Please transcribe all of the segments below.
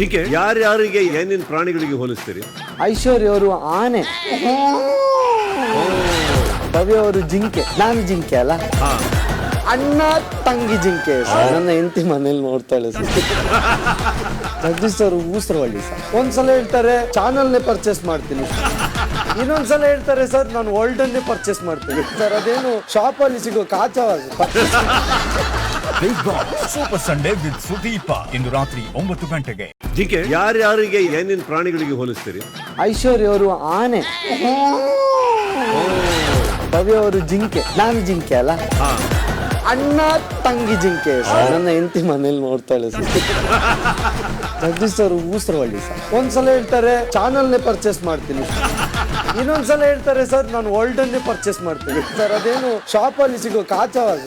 GK ಯಾರ್ಯಾರಿಗೆ ಏನೇನ್ ಪ್ರಾಣಿಗಳಿಗೆ ಹೋಲಿಸ್ತೀರಿ? ಐಶ್ವರ್ಯ ಅವರು ಆನೆ, ಭವ್ಯ ಅವರು ಜಿಂಕೆ, ನಾನು ಜಿಂಕೆ ಅಲ್ಲ, ಅಣ್ಣ ತಂಗಿ ಜಿಂಕೆ. ನನ್ನ ಹೆಂಡತಿ ಮನೇಲಿ ನೋಡ್ತಾಳೆ ಸರ್. ಜಗದೀಶ್ ಸರ್ ಊಸರವಳ್ಳಿ ಸರ್. ಒಂದ್ಸಲ ಹೇಳ್ತಾರೆ ಚಾನಲ್ನೇ ಪರ್ಚೇಸ್ ಮಾಡ್ತೀನಿ, ಇನ್ನೊಂದ್ಸಲ ಹೇಳ್ತಾರೆ ಸರ್ ನಾನು ವರ್ಲ್ಡನ್ನೇ ಪರ್ಚೇಸ್ ಮಾಡ್ತೀನಿ ಸರ್. ಅದೇನು ಶಾಪ್ ಅಲ್ಲಿ ಸಿಗೋ ಕಾಚವಾದ. Bigg Boss super Sunday with Sudeep ಇಂದು ರಾತ್ರಿ 9 ಗಂಟೆಗೆ. ಜಿಕೆ ಯಾರ್ಯಾರಿಗೆ ಏನೇನ್ ಪ್ರಾಣಿಗಳಿಗೆ ಹೋಲಿಸ್ತೀರಿ? ಐಶ್ವರ್ಯ ಅವರು ಆನೆ, ಭವ್ಯ ಅವರು ಜಿಂಕೆ, ನಾನು ಜಿಂಕೆ ಅಲ್ಲ, ಅಣ್ಣ ತಂಗಿ ಜಿಂಕೆ. ನನ್ನ ಹೆಂಡತಿ ಮನೇಲಿ ನೋಡ್ತಾಳೆ ಸರ್. ಜಗದೀಶ್ ಸರ್ ಊಸರವಳ್ಳಿ ಸರ್. ಒಂದ್ಸಲ ಹೇಳ್ತಾರೆ ಚಾನಲ್ನೇ ಪರ್ಚೇಸ್ ಮಾಡ್ತೀನಿ, ಇನ್ನೊಂದ್ಸಲ ಹೇಳ್ತಾರೆ ಸರ್ ನಾನು ವರ್ಲ್ಡನ್ನೇ ಪರ್ಚೇಸ್ ಮಾಡ್ತೀನಿ ಸರ್. ಅದೇನು ಶಾಪ್ ಅಲ್ಲಿ ಸಿಗೋ ಕಾಚವಾದ.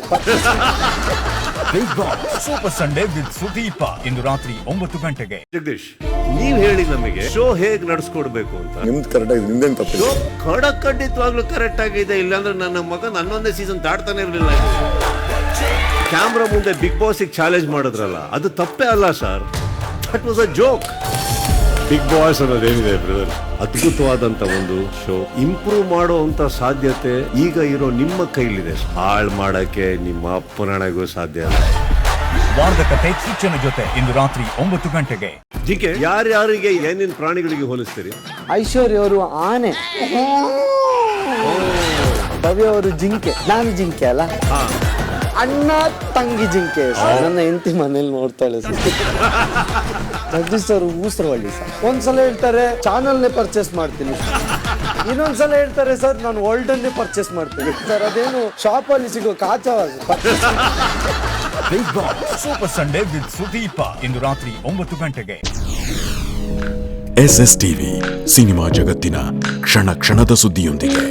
Bigg Boss super Sunday with Sudeep ಇಂದು ರಾತ್ರಿ 9 ಗಂಟೆಗೆ. ಜಗದೀಶ್, ನೀವ್ ಹೇಳಿ ನಮಗೆ ಶೋ ಹೇಗ್ ನಡ್ಸ್ಕೊಡ್ಬೇಕು ಅಂತ. ನಿಮ್ದು ಕರೆಕ್ಟ್ ಆಗಿದೆ, ನಿಮ್ದೇನ್ ತಪ್ಪು? ಶೋ ಖಂಡಿತವಾಗ್ಲೂ ಕರೆಕ್ಟ್ ಆಗಿದೆ. ಇಲ್ಲಾಂದ್ರೆ ನನ್ನ ಮಗನ್ 11ನೇ ಸೀಸನ್ ದಾಟ್ತಾನೆ ಇರಲಿಲ್ಲ. ಕ್ಯಾಮ್ರಾ ಮುಂದೆ ಬಿಗ್ ಬಾಸ್ ಚಾಲೆಂಜ್ ಮಾಡಿದ್ರಲ್ಲ, ಅದು ತಪ್ಪೇ ಅಲ್ಲ sir. That was a joke. Bigg Boss ಅನ್ನೋದೇನಿದೆ ಬ್ರದರ್, ಅದ್ಭುತವಾದಂತ ಒಂದು ಶೋ. ಇಂಪ್ರೂವ್ ಮಾಡುವಂತ ಸಾಧ್ಯತೆ ಈಗ ಇರೋ ನಿಮ್ಮ ಕೈಲಿದೆ. ಹಾಳು ಮಾಡಕ್ಕೆ ನಿಮ್ಮ ಅಪ್ಪನಣೆಗೂ ಸಾಧ್ಯ ಇಲ್ಲ. ವಾರದ ಕತೆ ಸೂಚನೆ ಜೊತೆ ಇಂದು ರಾತ್ರಿ 9 ಗಂಟೆಗೆ. ಜಿಕೆ ಯಾರ್ಯಾರಿಗೆ ಏನೇನ್ ಪ್ರಾಣಿಗಳಿಗೆ ಹೋಲಿಸ್ತೀರಿ? ಐಶ್ವರ್ಯ ಅವರು ಆನೆ, ಭವ್ಯ ಅವರು ಜಿಂಕೆ, ನಾನು ಜಿಂಕೆ ಅಲ್ಲ, ಅಣ್ಣ ತಂಗಿ ಜಿಂಕೆ. ನನ್ನ ಹೆಂಡತಿ ಮನೇಲಿ ನೋಡ್ತಾಳೆ ಸರ್. ಜಗದೀಶ್ ಸರ್ ಊಸರವಳ್ಳಿ ಸರ್. ಒಂದ್ಸಲ ಹೇಳ್ತಾರೆ ಚಾನಲ್ನೇ ಪರ್ಚೇಸ್ ಮಾಡ್ತೀನಿ, ಇನ್ನೊಂದ್ಸಲ ಹೇಳ್ತಾರೆ ಸರ್ ನಾನು ವರ್ಲ್ಡನ್ನೇ ಪರ್ಚೇಸ್ ಮಾಡ್ತೀನಿ ಸರ್. ಅದೇನು ಶಾಪ್ ಅಲ್ಲಿ ಸಿಗೋ ಕಾಚವಾದ. Bigg Boss super Sunday with Sudeep ಇಂದು ರಾತ್ರಿ 9 ಗಂಟೆಗೆ. SS ಟಿವಿ ಸಿನಿಮಾ ಜಗತ್ತಿನ ಕ್ಷಣ ಕ್ಷಣದ ಸುದ್ದಿಯೊಂದಿಗೆ.